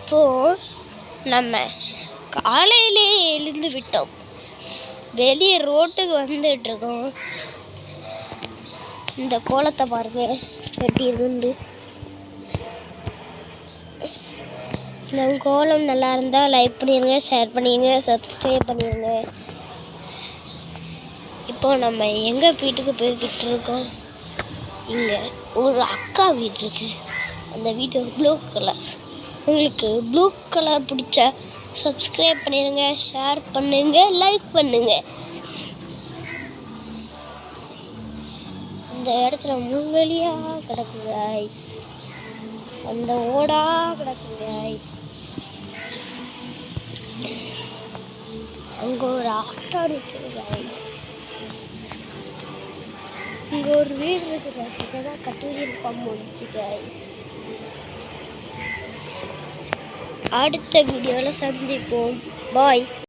இப்போது நம்ம காலையிலே எழுந்து விட்டோம். வெளியே ரோட்டுக்கு வந்துட்டுருக்கோம். இந்த கோலத்தை பாருங்க எப்படி இருந்து. இந்த கோலம் நல்லா இருந்தால் லைக் பண்ணிடுங்க, ஷேர் பண்ணிடுங்க, சப்ஸ்கிரைப் பண்ணிடுங்க. இப்போது நம்ம எங்கள் வீட்டுக்கு போய்கிட்டு இருக்கோம். இங்கே ஒரு அக்கா வீடு இருக்குது. அந்த வீடு ப்ளூ கலர். உங்களுக்கு ப்ளூ கலர் பிடிச்சா சப்ஸ்கிரைப் பண்ணிடுங்க, ஷேர் பண்ணுங்க, லைக் பண்ணுங்க. இந்த இடத்துல முள்வெளியாக கிடக்குங்க ஐஸ். அந்த ஓடா கிடக்குங்க ஐஸ். அங்கே ஒரு ஆட்டோ இருக்குது ஐஸ். இங்கே ஒரு வீடு இருக்குது ஐஸ். இங்கே தான் கட்டுரையில் போச்சு ஐஸ். அடுத்த வீடியோவில் சந்திப்போம். பாய்.